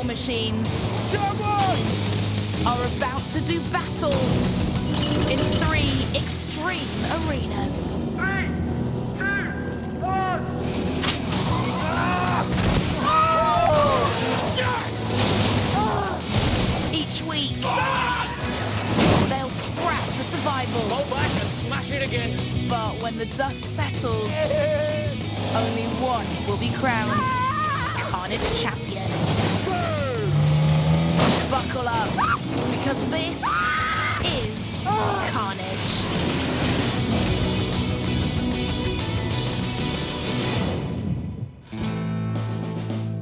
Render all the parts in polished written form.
Machines are about to do battle in 3 extreme arenas. 3, 2, 1. Each week, they'll scrap for survival. Go back and smash it again. But when the dust settles, only one will be crowned Carnage champion. Buckle up, because this is Carnage.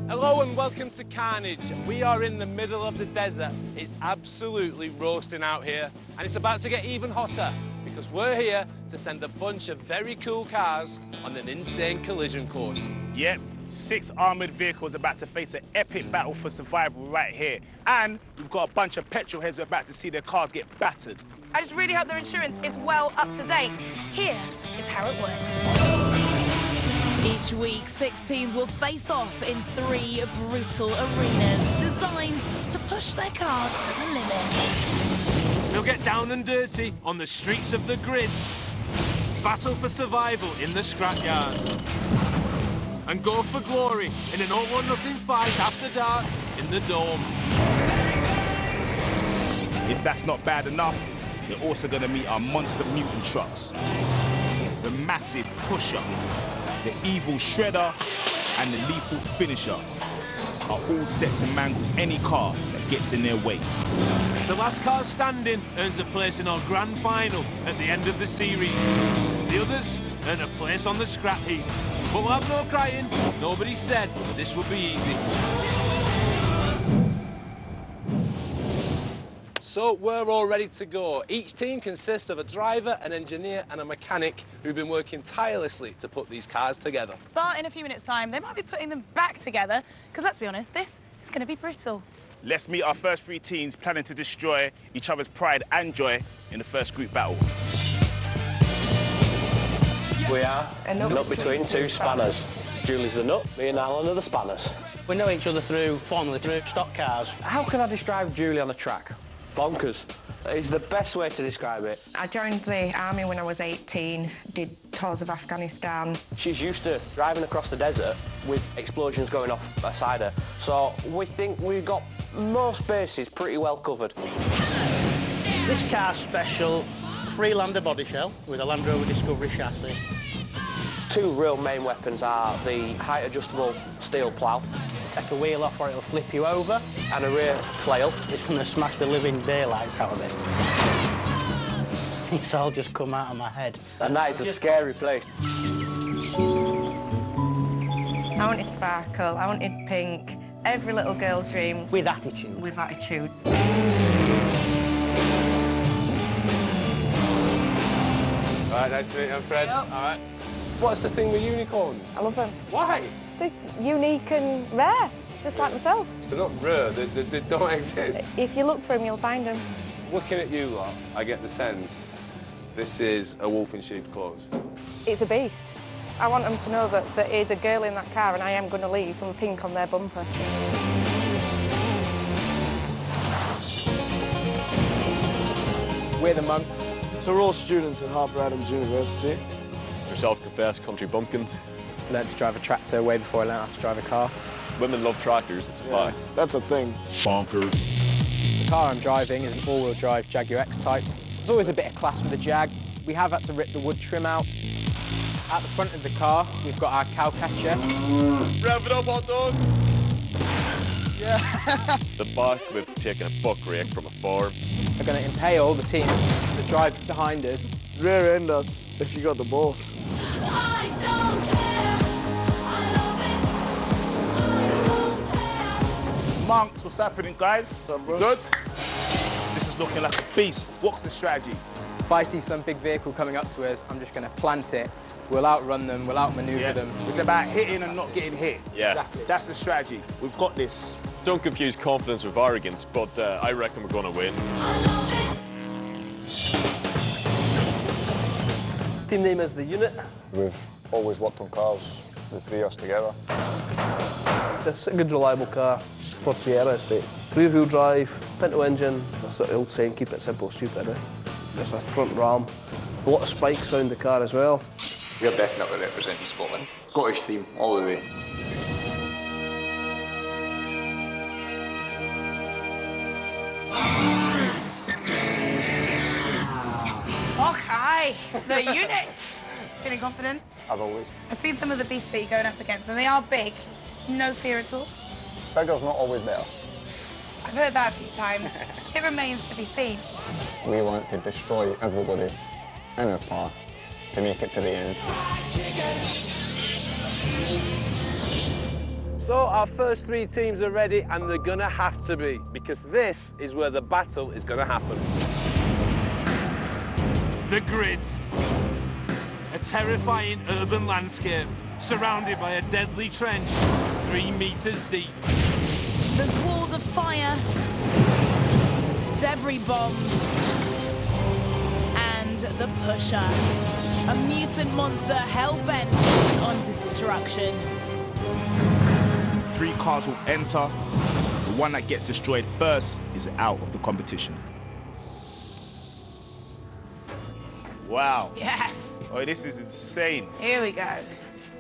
Hello and welcome to Carnage. We are in the middle of the desert. It's absolutely roasting out here, and it's about to get even hotter because we're here to send a bunch of very cool cars on an insane collision course. Yep, 6 armoured vehicles about to face an epic battle for survival right here. And we've got a bunch of petrol heads who are about to see their cars get battered. I just really hope their insurance is well up to date. Here is how it works. Each week, 6 teams will face off in 3 brutal arenas designed to push their cars to the limit. They'll get down and dirty on the streets of the grid, battle for survival in the scrapyard, and go for glory in an all-or-nothing fight after dark in the Dome. If that's not bad enough, you're also going to meet our monster mutant trucks. The massive pusher, the evil shredder, and the lethal finisher are all set to mangle any car that gets in their way. The last car standing earns a place in our grand final at the end of the series. The others earn a place on the scrap heap. But we'll have no crying. Nobody said this would be easy. So we're all ready to go. Each team consists of a driver, an engineer and a mechanic who've been working tirelessly to put these cars together. But in a few minutes' time, they might be putting them back together, because let's be honest, this is going to be brittle. Let's meet our first 3 teams planning to destroy each other's pride and joy in the first group battle. We are a nut between 2 spanners. Julie's the nut, me and Alan are the spanners. We know each other formally through stock cars. How can I describe Julie on the track? Bonkers. It's the best way to describe it. I joined the army when I was 18, did tours of Afghanistan. She's used to driving across the desert with explosions going off beside her, so we think we've got most bases pretty well covered. This car's special, Freelander body shell with a Land Rover Discovery chassis. 2 real main weapons are the height-adjustable steel plough. Take a wheel off or it'll flip you over. And a rear flail. It's going to smash the living daylights out of it. It's all just come out of my head. And that is a scary place. I wanted sparkle, I wanted pink, every little girl's dream. With attitude. With attitude. All right, nice to meet you, I'm Fred. Yep. All right. What's the thing with unicorns? I love them. Why? They're unique and rare, just like myself. They're not rare, they don't exist. If you look for them, you'll find them. Looking at you lot, I get the sense this is a wolf in sheep's clothes. It's a beast. I want them to know that there is a girl in that car and I am going to leave from pink on their bumper. We're the monks. So we're all students at Harper Adams University. We're self-confessed country bumpkins. Learned to drive a tractor way before I learned how to drive a car. Women love tractors, it's a fact. That's a thing. Bonkers. The car I'm driving is an all-wheel drive Jaguar X type. There's always a bit of class with the Jag. We have had to rip the wood trim out. At the front of the car, we've got our cow catcher. Rev it up, hot dog! Yeah. The back, we've taken a buck rake from a farm. We're going to impale the team that drive behind us. Rear end us if you got the balls. Monks, what's happening, guys? Good? This is looking like a beast. What's the strategy? If I see some big vehicle coming up to us, I'm just going to plant it We'll outrun them, we'll outmaneuver them. It's about hitting and not getting hit. Yeah. Exactly. That's the strategy. We've got this. Don't confuse confidence with arrogance, but I reckon we're going to win. Team name is the Unit. We've always worked on cars, the three of us together. It's a good, reliable car for Sierra Estate. Rear-wheel drive, pinto engine, that's the old saying, keep it simple, stupid, eh? There's a front ram, a lot of spikes around the car as well. We're definitely representing Scotland. Scottish theme, all the way. Okay, the Unit. Feeling confident? As always. I've seen some of the beasts that you're going up against, and they are big. No fear at all. Bigger's not always better. I've heard that a few times. It remains to be seen. We want to destroy everybody in our path to make it to the end. So our first three teams are ready, and they're gonna have to be, because this is where the battle is gonna happen. The grid. A terrifying urban landscape, surrounded by a deadly trench, 3 meters deep. There's walls of fire, debris bombs, and the Pusher, a mutant monster hell-bent on destruction. 3 cars will enter. The one that gets destroyed first is out of the competition. Wow. Yes. Oh, this is insane. Here we go.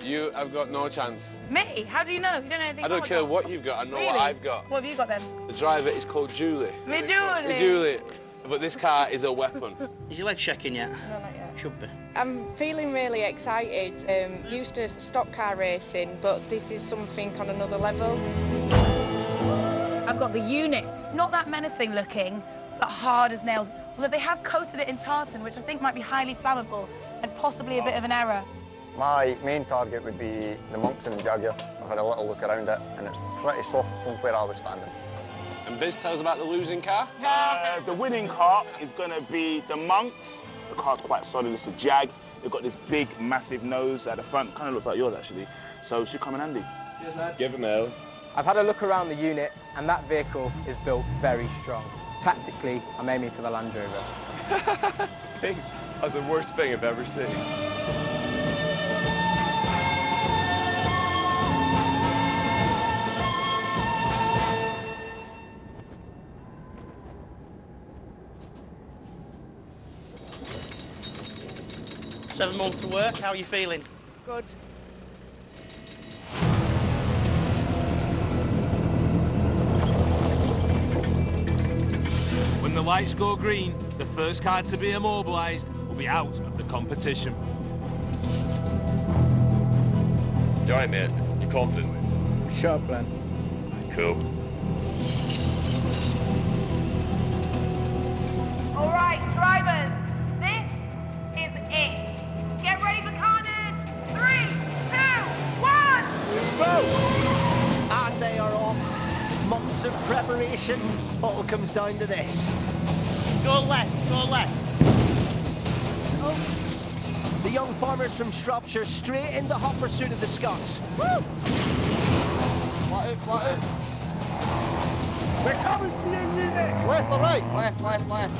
You have got no chance. Me? How do you know? You don't know anything I don't about care it. what you've got, I know Really? what I've got. What have you got then? The driver is called Julie. Me Julie. Julie. But this car is a weapon. Is your leg shaking yet? No, not yet. Should be. I'm feeling really excited. Used to stock car racing, but this is something on another level. I've got the Unit. Not that menacing looking, but hard as nails. Although they have coated it in tartan, which I think might be highly flammable and possibly a bit of an error. My main target would be the Monks and the Jaguar. I've had a little look around it, and it's pretty soft from where I was standing. And Biz, tell us about the losing car. The winning car is going to be the Monks. The car's quite solid. It's a Jag. They've got this big, massive nose at the front. Kind of looks like yours, actually. So it should come in handy. Cheers, lads. Give him hell. I've had a look around the Unit, and that vehicle is built very strong. Tactically, I'm aiming for the Land Rover. It's big. That's the worst thing I've ever seen. Seven months to work, how are you feeling? Good. When the lights go green, the first car to be immobilised will be out of the competition. You alright, mate? You confident? Shut up, Glenn. Cool. All right, drivers, this is it. Get ready for Carnage. 3, 2, 1. Let's go! And they are off. Months of preparation. All comes down to this. Go left, go left. Oh. The young farmers from Shropshire straight into hot pursuit of the Scots. Woo! Flat out, flat out. We're coming for you, Unit! Left or right? Left, left, left.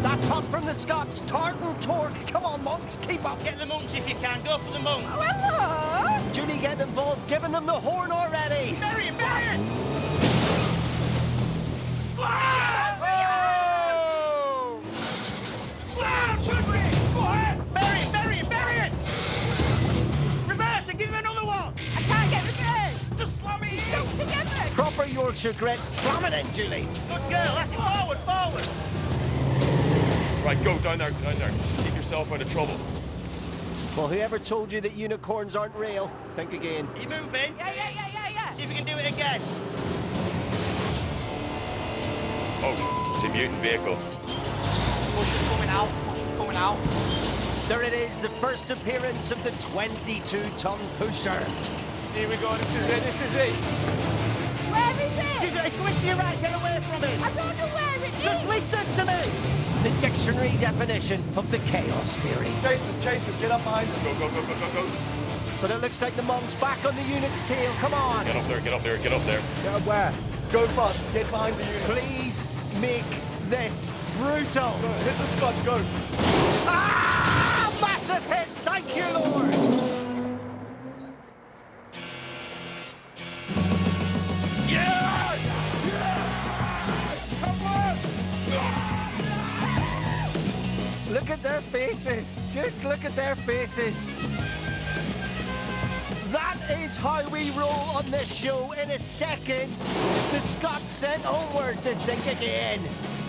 That's hot from the Scots. Tartan torque. Come on, Monks, keep up. Get the monks if you can, go for the monks. Oh, hello! Julie, get involved, giving them the horn already. Bury it, bury it! Bury it! Reverse and give him another one! I can't get reversed. Just slam it in! Stuck together. Proper Yorkshire grit. Slam it in, Julie. Good girl, that's it, forward, forward! Right, go down there, down there. Keep yourself out of trouble. Well, whoever told you that unicorns aren't real, think again. Are you moving? Yeah. See if you can do it again. Oh, it's a mutant vehicle. Push is coming out, There it is, the first appearance of the 22-ton pusher. Here we go, this is it. Where is it? It's going to your right, get away from it! I don't know where it is. Just listen to me! The dictionary very definition of the chaos theory. Jason, get up behind him. Go, go, go, go, go, go. But it looks like the Monk's back on the unit's tail. Come on. Get up there, get up there, get up there. Get up where? Go fast, get behind the unit. Please make this brutal. Hit the scotch, go. Ah! Massive hit. Thank you, Lord. Look at their faces. Just look at their faces. That is how we roll on this show. In a second, the Scots sent homeward to think again.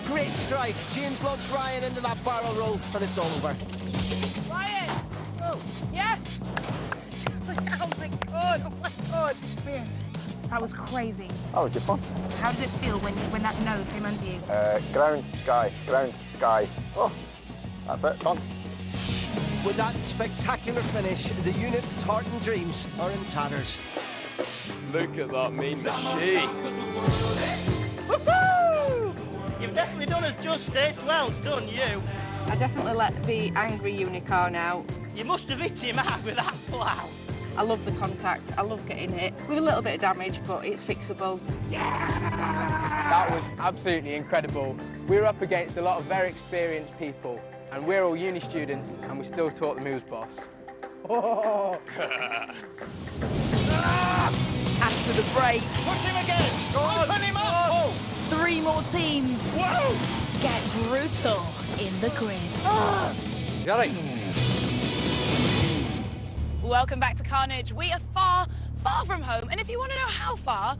Great strike. James launches Ryan into that barrel roll, and it's all over. Ryan! Oh, yes! Oh my God, oh my God. Man, that was crazy. Oh, good fun. How did it feel when that nose came under you? Ground, sky, ground, sky. Oh, that's it, done. With that spectacular finish, the unit's tartan dreams are in tatters. Look at that mean machine. Woohoo! You've definitely done us justice. Well done, you. I definitely let the angry unicorn out. You must have hit him hard with that plough. I love the contact. I love getting hit with a little bit of damage, but it's fixable. That was absolutely incredible. We were up against a lot of very experienced people, and we're all uni students, and we still taught them who was boss. After the break, Push him again. Open him up. 3 more teams Whoa. get brutal in the grid. Welcome back to Carnage. We are far, far from home, and if you want to know how far,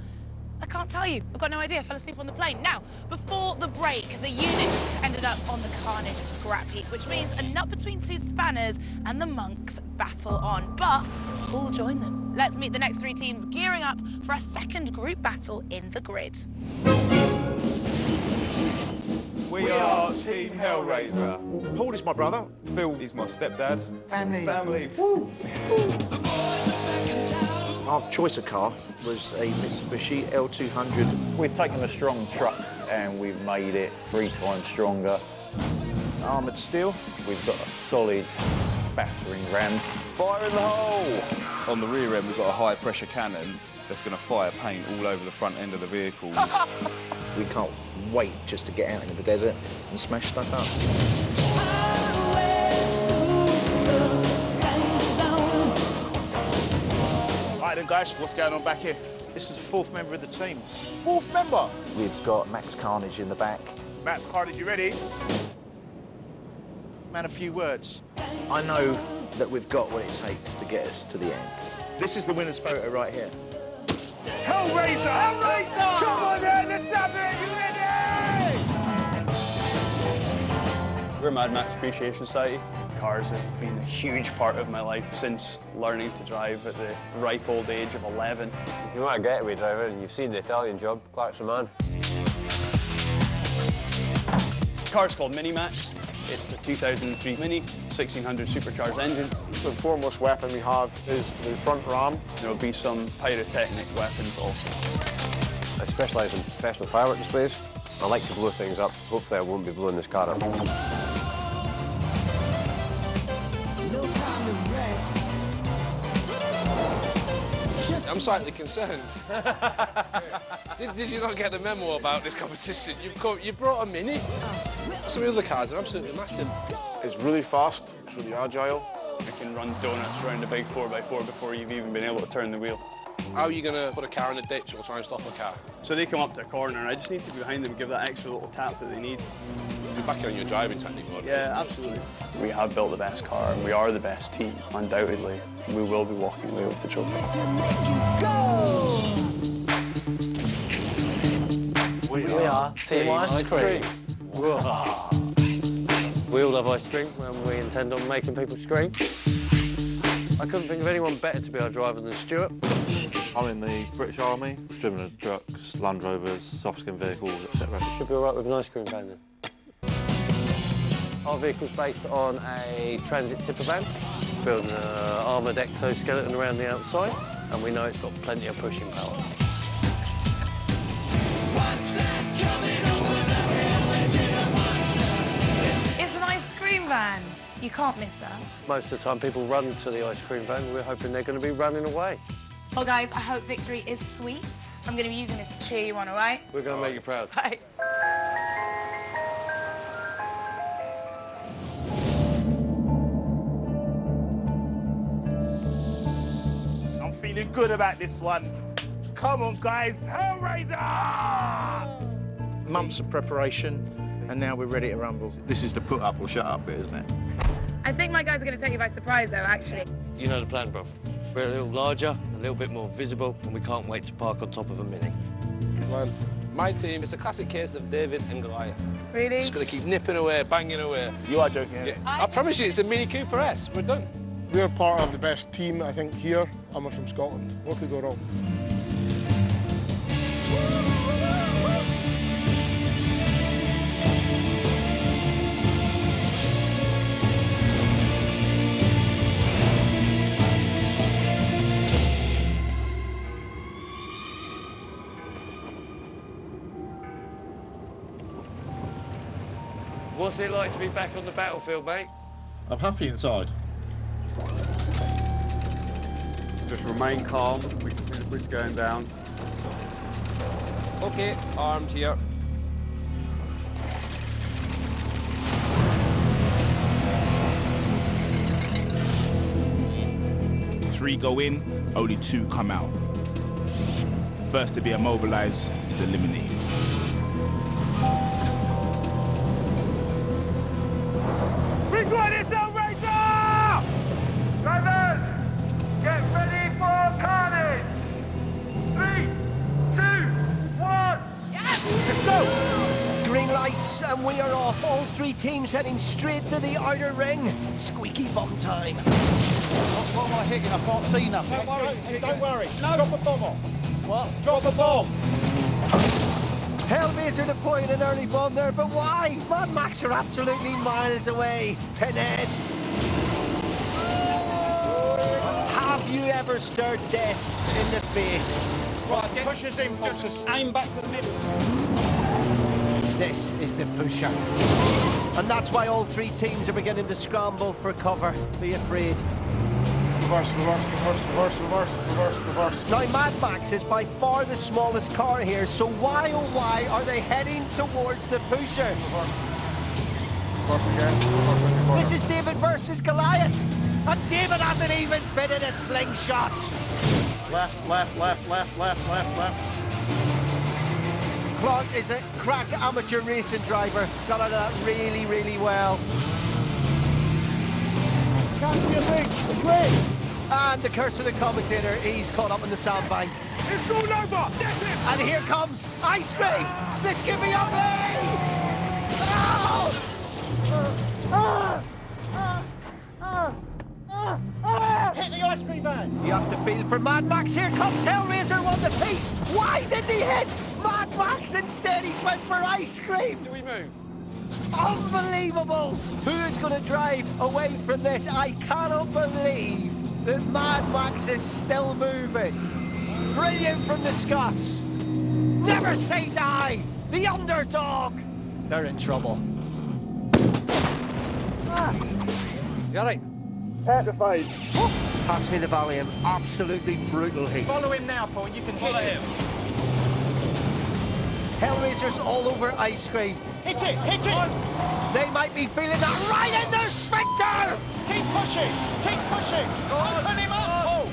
I can't tell you. I've got no idea. I fell asleep on the plane. Now, before the break, the units ended up on the Carnage scrap heap, which means a nut between 2 spanners and the monks battle on. But we'll join them. Let's meet the next 3 teams gearing up for a second group battle in the grid. We are Team Hellraiser. Paul is my brother. Phil is my stepdad. Family. Woo. Our choice of car was a Mitsubishi L200. We've taken a strong truck and we've made it 3 times stronger. Armoured steel. We've got a solid battering ram. Fire in the hole! On the rear end, we've got a high-pressure cannon that's going to fire paint all over the front end of the vehicle. We can't wait just to get out into the desert and smash stuff up. Right then, guys, what's going on back here? This is the 4th member of the team. 4th member. We've got Max Carnage in the back. Max Carnage, you ready? Man, a few words. I know that we've got what it takes to get us to the end. This is the winner's photo right here. Hellraiser! Hellraiser! Come on then, let's have it! You ready? We're Mad Max Appreciation Society. Cars have been a huge part of my life since learning to drive at the ripe old age of 11. If you want a getaway driver and you've seen the Italian Job, Clark's the man. The car's called Mini Max. It's a 2003 Mini, 1600 supercharged engine. The foremost weapon we have is the front ram. There will be some pyrotechnic weapons also. I specialise in professional firework displays. I like to blow things up. Hopefully I won't be blowing this car up. I'm slightly concerned. Did you not get the memo about this competition? You brought a Mini. Some of the other cars are absolutely massive. It's really fast, it's really agile. You can run donuts around a big 4x4 before you've even been able to turn the wheel. How are you going to put a car in a ditch or try and stop a car? So they come up to a corner and I just need to be behind them and give that extra little tap that they need. You're back on your driving technique, bud. Yeah, absolutely. We have built the best car and we are the best team. Undoubtedly, we will be walking away with the trophy. We are Team Ice Cream. We all love ice cream and we intend on making people scream. I couldn't think of anyone better to be our driver than Stuart. I'm in the British Army, driven in trucks, Land Rovers, soft-skin vehicles, etc. Should be all right with an ice cream van then. Our vehicle's based on a transit tipper van, building an armoured exoskeleton around the outside, and we know it's got plenty of pushing power. It's an You can't miss that. Most of the time people run to the ice cream van. We're hoping they're going to be running away. Well, guys, I hope victory is sweet. I'm going to be using this to cheer you on, all right? We're going to make you proud. Bye. I'm feeling good about this one. Come on, guys. Hellraiser! Months of preparation, and now we're ready to rumble. This is the put up or shut up bit, isn't it? I think my guys are going to take you by surprise, though, actually. You know the plan, bro. We're a little larger, a little bit more visible, and we can't wait to park on top of a Mini. Man, my team, it's a classic case of David and Goliath. Really? Just going to keep nipping away, banging away. You are joking, Yeah. I promise you, it's a Mini Cooper S. We're done. We're part of the best team, I think, here, and we're from Scotland. What could go wrong? What's it like to be back on the battlefield, mate? I'm happy inside. Just remain calm. We can see the bridge going down. OK, armed here. Three go in, only 2 come out. First to be immobilized is eliminated. We got this, Hellraiser! Drivers, get ready for Carnage! 3, 2, 1. Let's go! Green lights, and we are off. All 3 teams heading straight to the outer ring. Squeaky bum time. What am I hitting? I can't see nothing. Don't worry. No. Drop a bomb off. What? Drop a bomb. Hellraiser deploying an early bomb there, but why? Mad Max are absolutely miles away. Pinhead. Have you ever stared death in the face? Right, pushes in. Just aim back to the middle. This is the pusher. And that's why all 3 teams are beginning to scramble for cover. Be afraid. Reverse, reverse, reverse, reverse, reverse, reverse, reverse. Now, Mad Max is by far the smallest car here, so why, oh why, are they heading towards the pusher? Reverse again. Reverse. This is David versus Goliath. And David hasn't even fitted a slingshot. Left, left, left, left, left, left, left. Clark is a crack amateur racing driver. Got out of that really, really well. Can't see a thing. It's great. And the curse of the commentator, he's caught up in the sandbank. It's all over! Get him! And here comes Ice Cream! This could be ugly! Hit the ice cream van! You have to feel for Mad Max. Here comes Hellraiser on the piece. Why didn't he hit Mad Max? Instead, he's went for Ice Cream. Do we move? Unbelievable! Who is going to drive away from this? I cannot believe that Mad Max is still moving. Brilliant from the Scots. Never say die! The underdog! They're in trouble. Got it. Petrified. Pass me the Valium. Absolutely brutal heat. Follow him now, Paul. You can Follow him. Hellraiser's all over Ice Cream. Hit it! Hit it! They might be feeling that right in their sphincter! Keep pushing! Keep pushing! Open him up, Paul!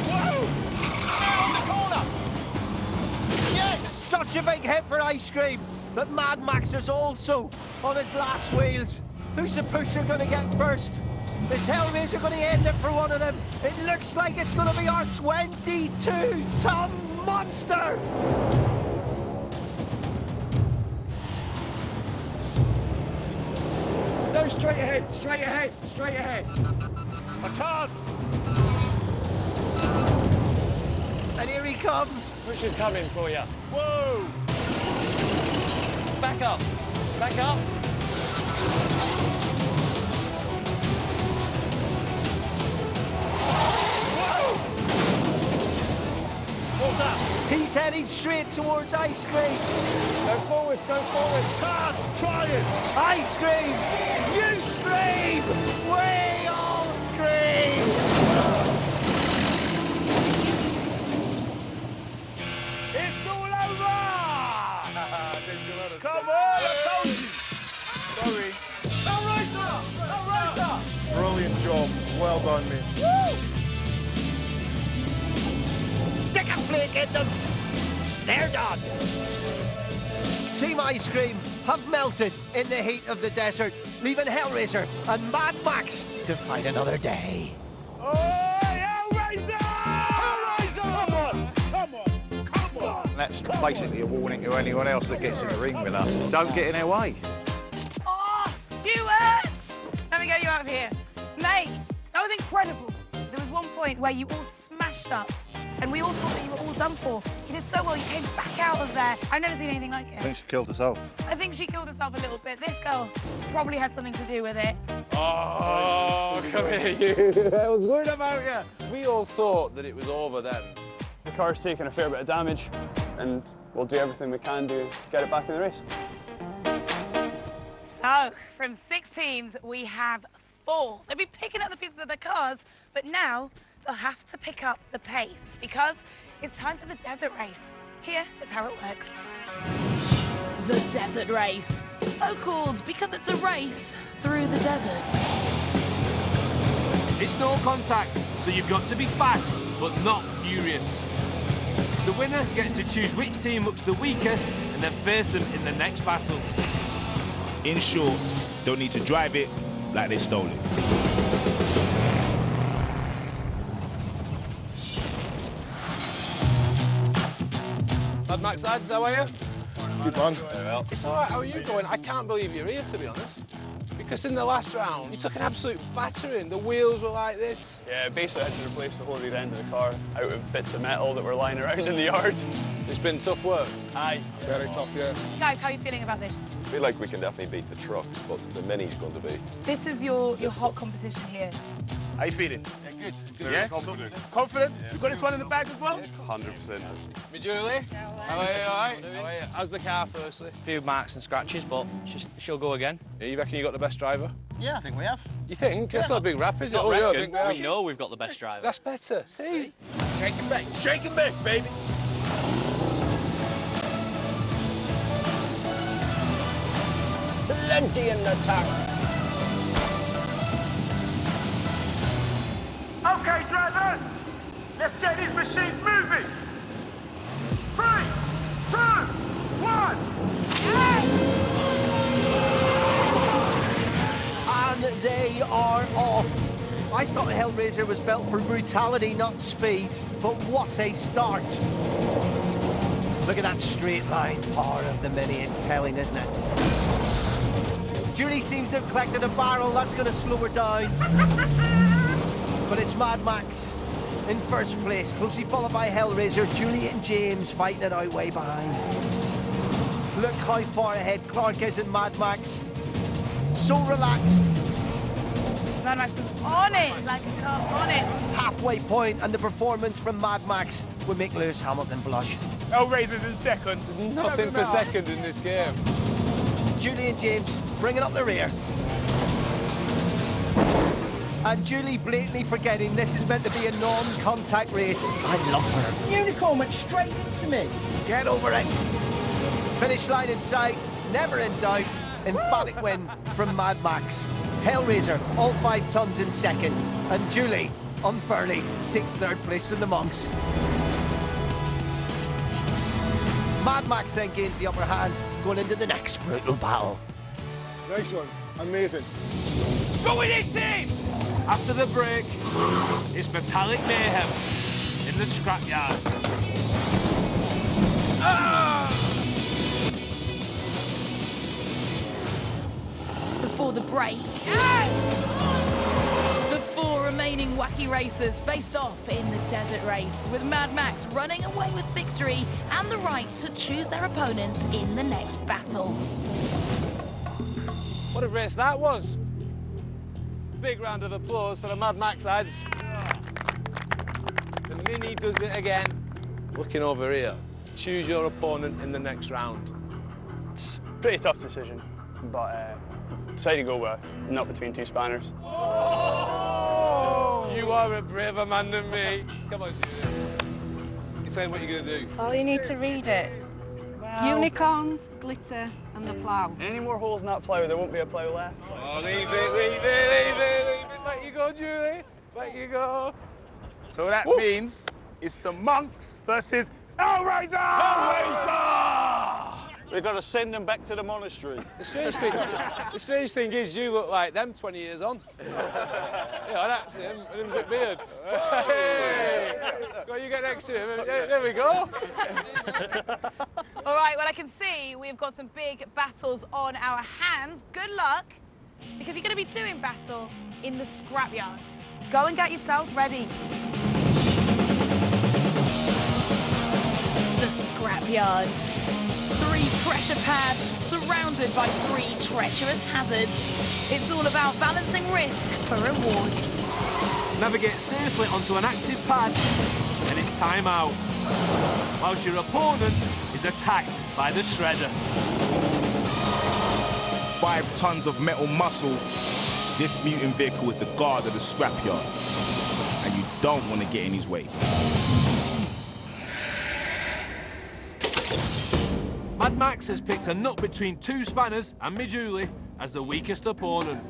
Whoa! Now on the corner! Yes! Such a big hit for Ice Cream. But Mad Max is also on his last wheels. Who's the pusher going to get first? Is Hellraiser going to end it for one of them? It looks like it's going to be our 22-ton monster! No, straight ahead, straight ahead, straight ahead. I can't! And here he comes. Push is coming for you. Whoa! Back up. Back up. What's that? He's heading straight towards Ice Cream. Go forwards, go forwards. Can't! trying. I scream, you scream, we all scream. It's all over! Come on, I told you! Sorry. No racer! Brilliant job. Well done, mate. Woo! Stick a flake in them. They're done. Team Ice Cream have melted in the heat of the desert, leaving Hellraiser and Mad Max to fight another day. Oh, Hellraiser! Hellraiser! Come on! That's basically a warning to anyone else that gets in the ring with us. Don't get in their way. Oh, Stuart! Let me get you out of here. Mate, that was incredible. There was one point where you all smashed up and we all thought that you were all done for. You did so well, you came back out of there. I've never seen anything like I it. think she killed herself. I think she killed herself a little bit. This girl probably had something to do with it. Oh, come here, you. I was worried about you. We all thought that it was over then. The car's taken a fair bit of damage, and we'll do everything we can to get it back in the race. So, from 6 teams, we have 4. They've been picking up the pieces of their cars, but now they'll have to pick up the pace because it's time for the desert race. Here is how it works. The desert race. So called because it's a race through the desert. It's no contact, so you've got to be fast, but not furious. The winner gets to choose which team looks the weakest and then face them in the next battle. In short, don't need to drive it like they stole it. Mad Max Ads, how are you? Good man. It's all right, how are you going? I can't believe you're here, to be honest. Because in the last round, you took an absolute battering. The wheels were like this. Yeah, basically I had to replace the whole rear end of the car out of bits of metal that were lying around in the yard. It's been tough work. Aye. Very tough, yeah. Guys, how are you feeling about this? I feel like we can definitely beat the trucks, but the Mini's going to be. This is your hot competition here. How you feeling? Yeah, good. Yeah? Confident. Confident? You got this one in the bag as well? 100%. Me, Julie? How are you, all right? How are you? How's the car, firstly? A few marks and scratches, but she'll go again. Yeah, you reckon you got the best driver? Yeah, I think we have. You think? That's not a big rap, is it? Not Oh, yeah, I reckon. think we have. We know we've got the best driver. That's better. See? Shake and bake. Shake and bake, baby. Plenty in the tank. Okay, drivers, let's get these machines moving. 3, 2, 1. And they are off. I thought Hellraiser was built for brutality, not speed. But what a start. Look at that straight line. Power of the Mini, it's telling, isn't it? Julie seems to have collected a barrel. That's going to slow her down. But it's Mad Max in first place, closely followed by Hellraiser. Julie and James fighting it out way behind. Look how far ahead Clark is in Mad Max. So relaxed. Mad Max was on it, like a car on it. Halfway point, and the performance from Mad Max would make Lewis Hamilton blush. Hellraiser's in second. There's nothing for second in this game. Julie and James bringing up the rear. And Julie blatantly forgetting this is meant to be a non-contact race. I love her. Unicorn went straight into me. Get over it. Finish line in sight, never in doubt. Emphatic win from Mad Max. Hellraiser, all 5 tons in second. And Julie, unfairly, takes 3rd place from the monks. Mad Max then gains the upper hand, going into the next brutal battle. Nice one. Amazing. Going in, team! After the break, it's metallic mayhem in the scrapyard. Before the break, the 4 remaining wacky racers faced off in the desert race, with Mad Max running away with victory and the right to choose their opponent in the next battle. What a race that was. Big round of applause for the Mad Max ads. The Mini does it again. Looking over here, choose your opponent in the next round. It's a pretty tough decision. but decided to go with a nut between two spanners. Oh! You are a braver man than me. Come on, Julie. You're saying what you're going to do. Oh, you need to read it. Unicorns, glitter, and the plough. Any more holes in that plough, there won't be a plough left. Oh, leave it, leave it, leave it, leave it. Back you go, Julie. Back you go. So that means it's the monks versus Hellraiser! Hellraiser! We've got to send them back to the monastery. The strange thing is, you look like them 20 years on. Yeah, that's him, and him's a beard. Hey! Go, you get next to him. There we go. All right, well, I can see we've got some big battles on our hands. Good luck, because you're going to be doing battle in the scrapyards. Go and get yourself ready. The scrapyards. 3 pressure pads surrounded by 3 treacherous hazards. It's all about balancing risk for rewards. Navigate safely onto an active pad, and it's time out, whilst your opponent is attacked by the shredder. 5 tons of metal muscle. This mutant vehicle is the guard of the scrapyard, and you don't want to get in his way. Mad Max has picked a nut between 2 spanners and me Julie as the weakest opponent.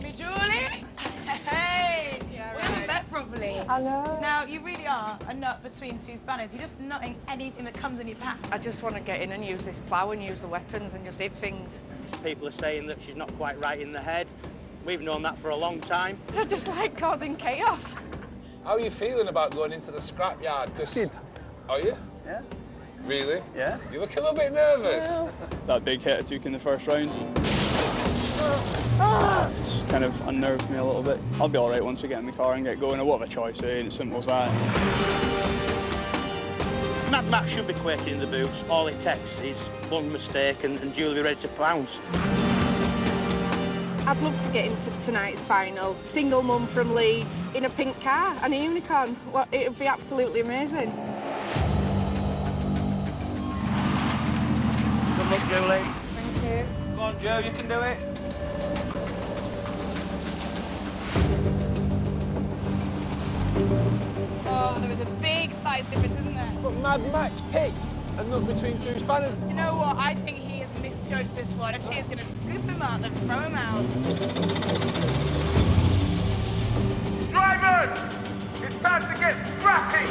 Me Julie? Hey! We haven't met properly. Hello. Now, you really are a nut between 2 spanners. You're just nutting anything that comes in your path. I just want to get in and use this plough and use the weapons and just hit things. People are saying that she's not quite right in the head. We've known that for a long time. I just like causing chaos. How are you feeling about going into the scrapyard? Are you? Yeah. Really? Yeah. You look a little bit nervous. Yeah. That big hit I took in the first round. It's kind of unnerved me a little bit. I'll be all right once I get in the car and get going. I won't have a choice, it ain't as simple as that. Mad Max should be quaking in the boots. All it takes is one mistake and Julie will be ready to pounce. I'd love to get into tonight's final. Single mum from Leeds in a pink car and a unicorn. Well, it would be absolutely amazing. Good luck, Julie. Thank you. Come on, Joe, you can do it. Oh, there is a big size difference, isn't there? But Mad Max picked a nut between 2 spanners. You know what? I think he has misjudged this one, and she is going to scoop him up and throw him out. Drivers! It's time to get scrappy!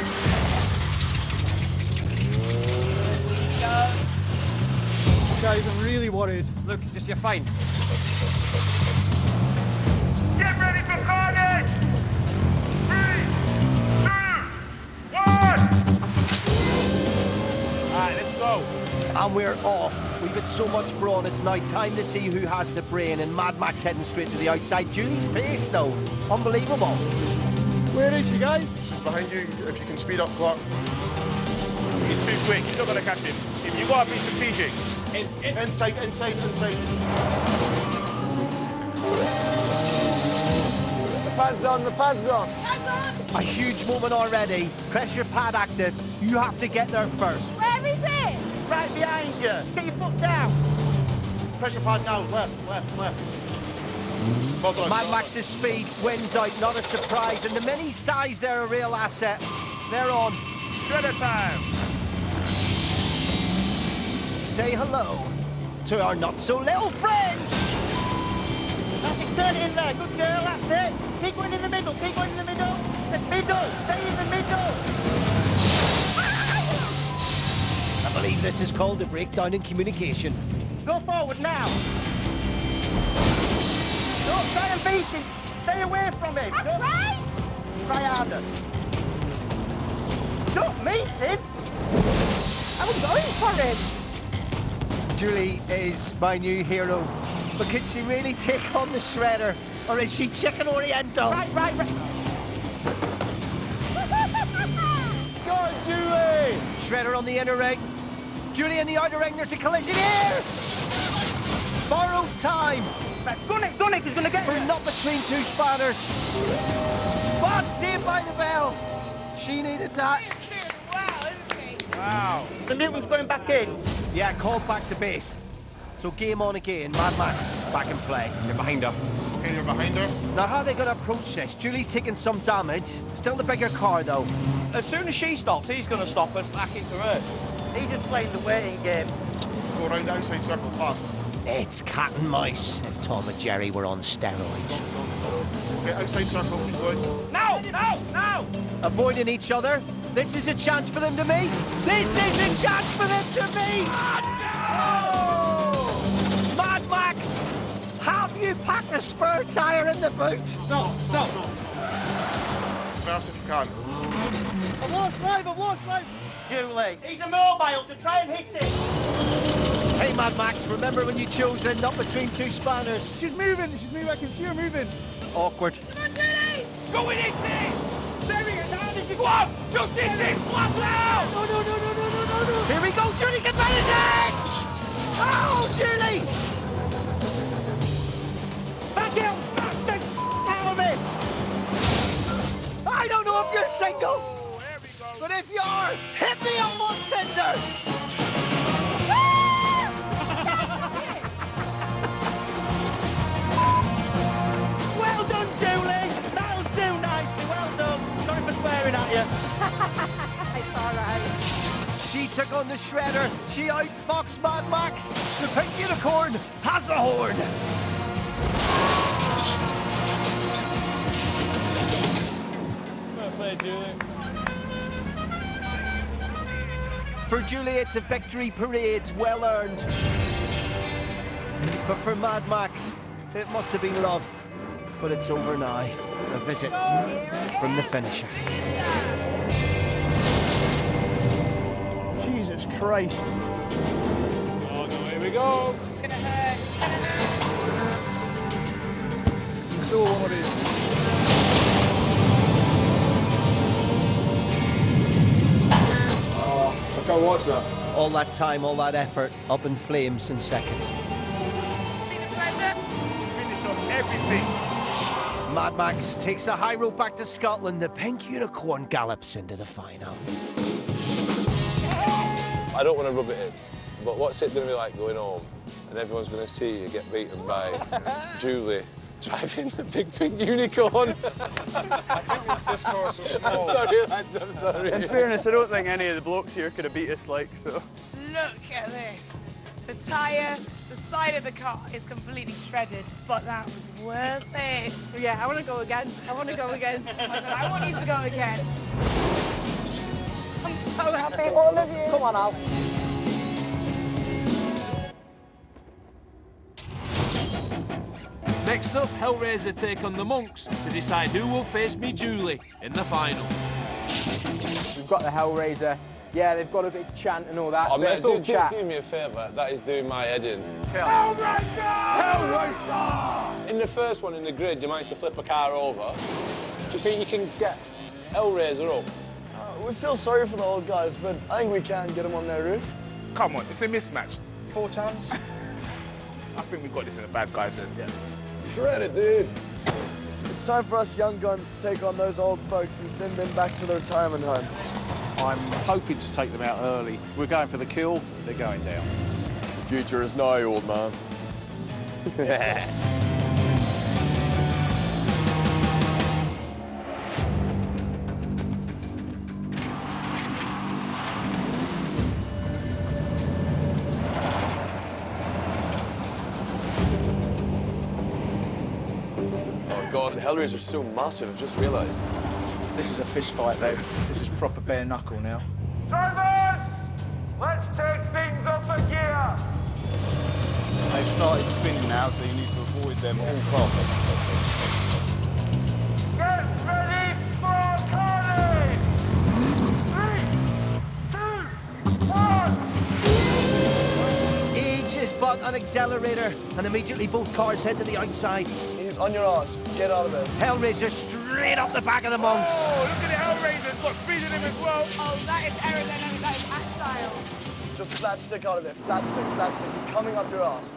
Go. Guys, I'm really worried. Look, just you're fine. Get ready for Carnage! 3, 2, 1! Alright, let's go. And we're off. We've had so much brawn, it's now time to see who has the brain, and Mad Max heading straight to the outside. Julie's pace, though. Unbelievable. Where is she, guys? She's behind you, if you can speed up, Clark. He's too quick, you're not going to catch him. You've got to be strategic. Inside. The pad's on, the pad's on. Pad's on! A huge moment already. Pressure pad active. You have to get there first. Where is it? Right behind you. Get your foot down. Pressure pad now. Left. Mad Max's speed wins out, not a surprise. And the mini size, they're a real asset. They're on. Shredder time. Say hello to our not-so-little friend. Turn it in there. Good girl, that's it. Keep going in the middle. Stay in the middle. I believe this is called a breakdown in communication. Go forward now. Don't try and beat him. Stay away from him. Right. Try harder. Don't meet him. I was going for him. Julie is my new hero. But can she really take on the shredder? Or is she chicken oriental? Right. Go on, Julie! Shredder on the inner ring. Julie in the outer ring. There's a collision here! Borrowed time. Gun it, he's going to get We're not between 2 spanners. But saved by the bell. She needed that. Wow, isn't she? Wow. The mutant's going back in. Yeah, call back the base. So game on again. Mad Max back in play. You're behind her. Okay, you're behind her. Now, how are they going to approach this? Julie's taking some damage. Still the bigger car, though. As soon as she stops, he's going to stop and smack into her. He's just playing the waiting game. Go around the outside circle fast. It's cat and mice. If Tom and Jerry were on steroids. Okay, outside circle, keep going. No! No! No! Avoiding each other. This is a chance for them to meet. This is a chance for them to meet. Oh! Mad Max, have you packed a spare tyre in the boot? No. Fast if you can. I've lost drive. Julie, he's a mobile to try and hit it. Hey, Mad Max, remember when you chose to end up between two spanners? She's moving, I can see her moving. Awkward. Come on, Julie! Go in it, There he is, go on! Just hit it, flat out! No. Here we go, Julie, get better it! Oh, Julie! Back out! Back the out of it! I don't know if you're single, but if you are, hit me up on Tinder! Well done, Julie! That'll do nicely, well done. Sorry for swearing at you. It's all right. She took on the shredder. She outfoxed Mad Max. The pink unicorn has the horn. Well played, Julie. For Julie, it's a victory parade, well earned. But for Mad Max, it must have been love. But it's over now. A visit from the finisher. Jesus Christ. Oh, no, here we go. It's gonna hurt. So what is it? Look how watch that. All that time, all that effort, up in flames in seconds. It's been a pleasure. Finish off everything. Mad Max takes the high road back to Scotland. The pink unicorn gallops into the final. I don't want to rub it in, but what's it going to be like going home and everyone's going to see you get beaten by Julie driving the big pink unicorn? I think this car's so small. I'm sorry, lads, I'm sorry. In fairness, I don't think any of the blokes here could have beat us, like, so. Look at this. The tyre, the side of the car is completely shredded, but that was worth it. Yeah, I want to go again. I want you to go again. I'm so happy, all of you. Come on, Al. Next up, Hellraiser take on the Monks to decide who will face me, Julie, in the final. We've got the Hellraiser. Yeah, they've got a big chant and all that. Oh, but mate, it's all chat. do me a favour, that is doing my head in. Hellraiser! Hellraiser! In the first one in the grid, you managed to flip a car over. Do you think you can get Hellraiser up? We feel sorry for the old guys, but I think we can get them on their roof. Come on, it's a mismatch. 4 times? I think we've got this in the bad, guys. Yeah. Shred it, dude. It's time for us young guns to take on those old folks and send them back to their retirement home. I'm hoping to take them out early. We're going for the kill, they're going down. The future is now, old man. Oh God, the Hellraiser's so massive, I've just realised. This is a fist fight, though. This is proper bare knuckle now. Drivers! Let's take things up a gear! They've started spinning now, so you need to avoid them all costs. Get ready for Carnage! 3, 2, 1! Age is but an accelerator, and immediately both cars head to the outside. He's on your arse. Get out of there. Hellraiser straight up the back of the Monks. Oh, look at the Hellraiser. Got speed in him as well. Oh, that is aerodynamic, that is agile. Just flat stick out of there. Flat stick. He's coming up your arse.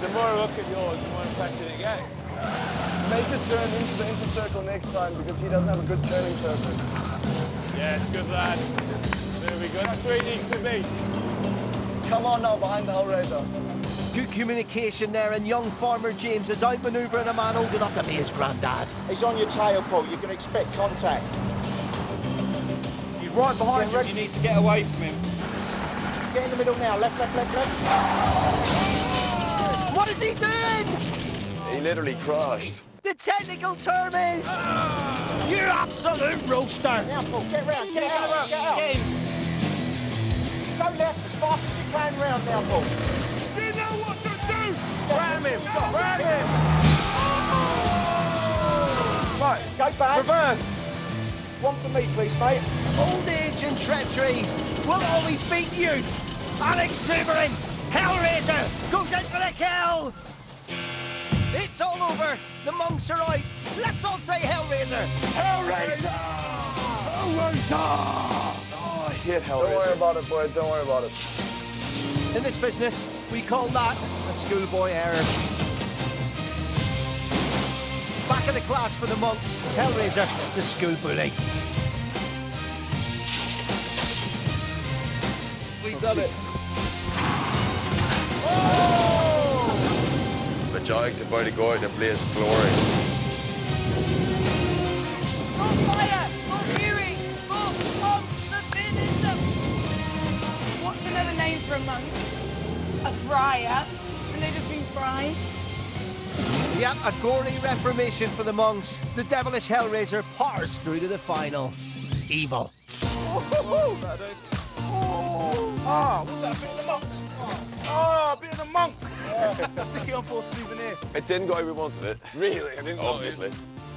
The more I look at yours, the more impressive it gets. Make a turn into the inner circle next time because he doesn't have a good turning circle. Yes, good lad. There we go. That's where he needs to be. Come on now, behind the Hellraiser. Good communication there, and young Farmer James is outmanoeuvring a man old enough to be his granddad. He's on your tail, Paul. You can expect contact. He's right behind you. You need to get away from him. Get in the middle now. Left, left, left, left. What is he doing? He literally crashed. The technical term is... You absolute roaster! Now, Paul, get round, get out, get out. Get in. Go left as fast as you can round now, Paul. You know what to do! Ram him, ram him! Right, go back. Reverse. One for me, please, mate. Old age and treachery will always beat youth. And exuberance! Hellraiser goes in for the kill! It's all over. The monks are out. Let's all say Hellraiser. Hellraiser! Hellraiser! Oh, I hate Hellraiser. Don't worry about it, boy. Don't worry about it. In this business, we call that a schoolboy error. Back of the class for the monks. Hellraiser, the school bully. We've done it. The Jags about to go out in a blaze of glory. Full fire, full fury, full on the finisher. What's another name for a monk? A friar? And they just mean fries? Yep, a gory reformation for the monks. The devilish Hellraiser powers through to the final. Evil. Ah, what's that? A bit of the monks. Ah, a bit of the monks. Stick it on for a souvenir. It didn't go how we wanted it. Really? I didn't Obviously.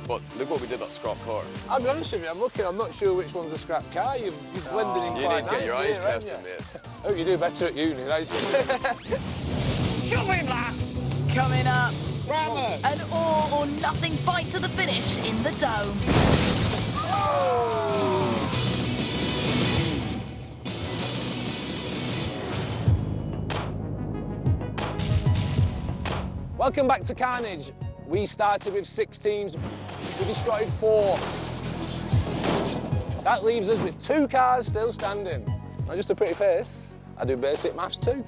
But look what we did that scrap car. I'll be honest with you, I'm looking, I'm not sure which one's a scrap car. You've blended in You quite need to get your nicely eyes here, haven't tested, you? mate. Hope you do better at uni, right? Jump in, lass! Coming up, an all or nothing fight to the finish in the Dome. Welcome back to Carnage. We started with 6 teams, we destroyed 4. That leaves us with 2 cars still standing. Not just a pretty face, I do basic maths too.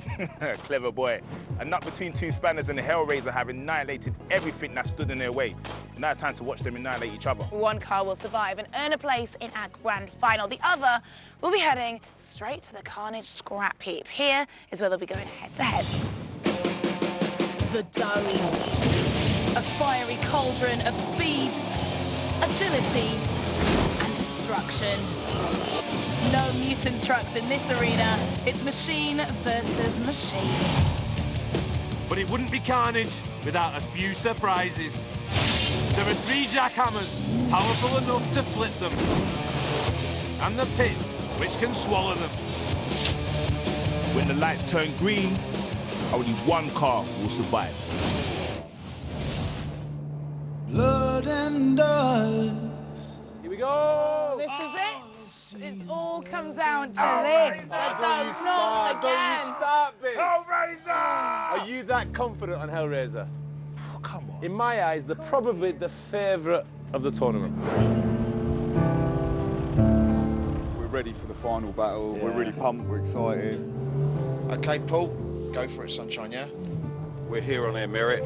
Clever boy. A nut between 2 spanners and the Hellraiser have annihilated everything that stood in their way. Now it's time to watch them annihilate each other. One car will survive and earn a place in our grand final. The other will be heading straight to the Carnage scrap heap. Here is where they'll be going head to head. The Dome. A fiery cauldron of speed, agility, and destruction. No mutant trucks in this arena. It's machine versus machine. But it wouldn't be Carnage without a few surprises. There are 3 jackhammers, powerful enough to flip them. And the pit, which can swallow them. When the lights turn green, only one car will survive. Blood and dust. Here we go! This is it. It's all come down to this. The Dome, not again. Don't you start, bitch. Hellraiser! Are you that confident on Hellraiser? Oh, come on. In my eyes, they're probably the favourite of the tournament. We're ready for the final battle. We're really pumped. We're excited. Okay, Paul, go for it, sunshine, yeah? We're here on our merit.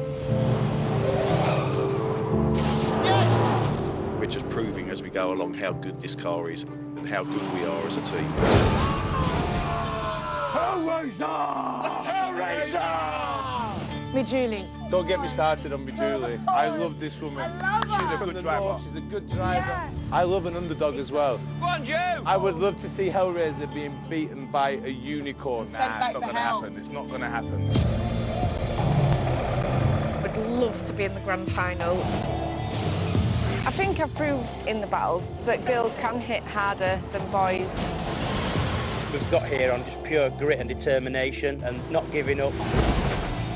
We're just proving as we go along how good this car is and how good we are as a team. Hellraiser! Hellraiser! Me Julie. Don't get me started on me, Julie. I love this woman. She's a good driver. She's a good driver. I love an underdog as well. Go on, Joe! I would love to see Hellraiser being beaten by a unicorn. Nah, it's not going to happen. It's not going to happen. Would love to be in the grand final. I think I've proved in the battles that girls can hit harder than boys. We've got here on just pure grit and determination and not giving up.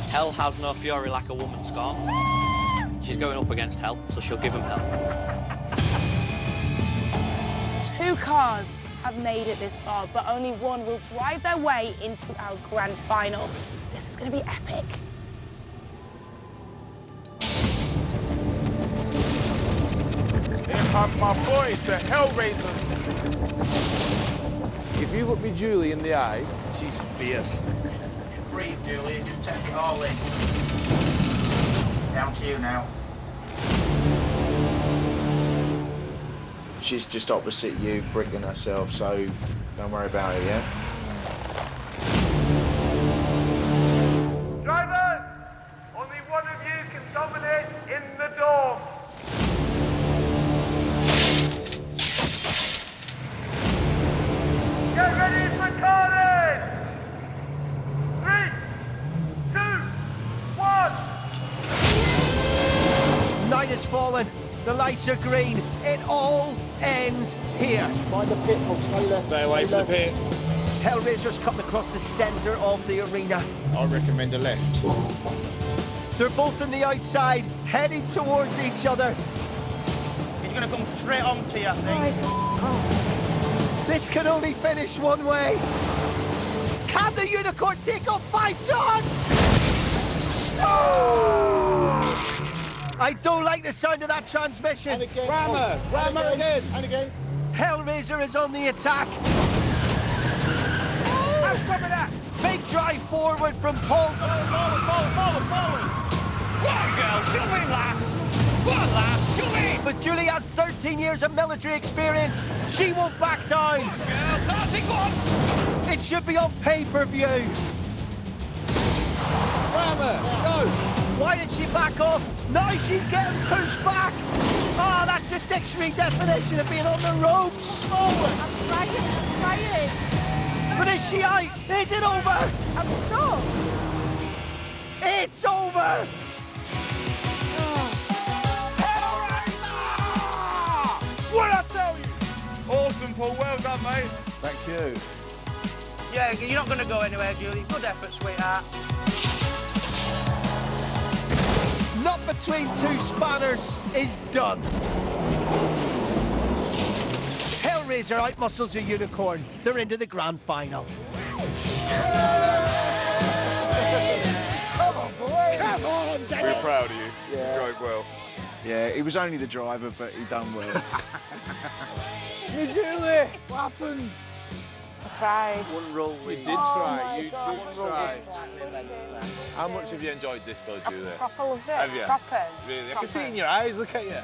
Hell has no fury like a woman's got. She's going up against Hell, so she'll give him hell. 2 cars have made it this far, but only one will drive their way into our grand final. This is going to be epic. Here comes my boys, the Hellraisers. If you look me Julie in the eye, She's fierce. Breathe, Julie, just take it all in. Down to you now. She's just opposite you, brigging herself, so don't worry about it, yeah? Drivers! Only one of you can dominate in the dome. Get ready for Carnage! 3, 2, 1! Night has fallen. The lights are green. It all ends here. Find the pit, folks. Stay left. Stay away from the pit. Hellraiser's coming across the centre of the arena. I recommend a left. They're both on the outside, heading towards each other. He's going to come straight on to you, I think. This can only finish one way. Can the unicorn take on 5 tons? I don't like the sound of that transmission. And again. Rammer again. And again. Hellraiser is on the attack. Big drive forward from Paul. Forward! Go on, girl, shove in, lass! Go on, lass, shove in! But Julie has 13 years of military experience. She won't back down. Go on, girl, Darcy, go on! It should be on pay-per-view. Rammer, go! Why did she back off? Now she's getting pushed back. Oh, that's the dictionary definition of being on the ropes. Forward. I'm trying. But is she out? Is it over? I'm stuck. It's over. What I tell you? Awesome, Paul, well done, mate. Thank you. Yeah, you're not going to go anywhere, Julie. Good effort, sweetheart. Not between two spanners is done. Hellraiser outmuscles a unicorn. They're into the grand final. Come on, boy! Come on, Danny! We're proud of you. Yeah. You drove well. Yeah, he was only the driver, but he done well. Julie, what happened? I tried. One roll. You did try, you did try. Slightly better than that. How much have you enjoyed this, though, Julie? Proper loved it. Have you? Proper. Really? I can see it in your eyes, look at you.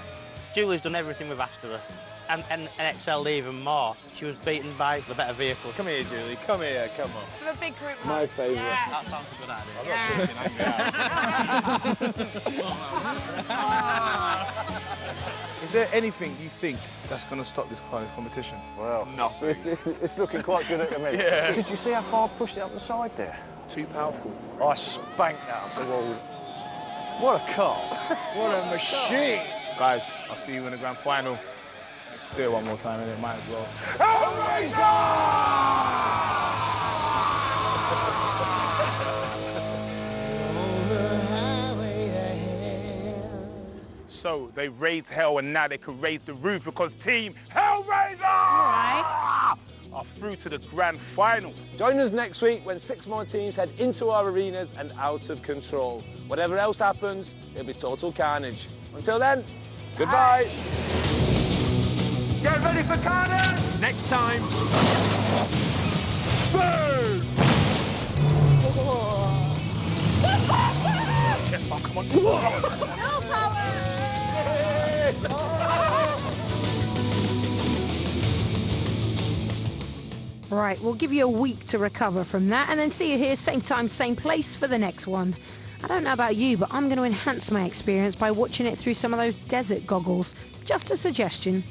Julie's done everything we've asked of her. And excelled even more. She was beaten by the better vehicle. Come here, Julie, come here, come on. The big group. My favourite. Yeah. That sounds a good idea. I'm not taking angry. Is there anything you think that's going to stop this kind of competition? Well, Nothing. it's looking quite good at the minute. Yeah. Did you see how far I pushed it up the side there? Too powerful. I spanked that up the wall. What a car. What a machine! Guys, I'll see you in the grand final. Do it one more time, and it might as well. So they raised hell, and now they can raise the roof because Team Hellraiser are through to the grand final. Join us next week when 6 more teams head into our arenas and out of control. Whatever else happens, it'll be total carnage. Until then, goodbye. Get ready for Carnage! Next time. Boom! Chest bump, come on. Right, we'll give you a week to recover from that and then see you here same time, same place for the next one. I don't know about you, but I'm going to enhance my experience by watching it through some of those desert goggles. Just a suggestion.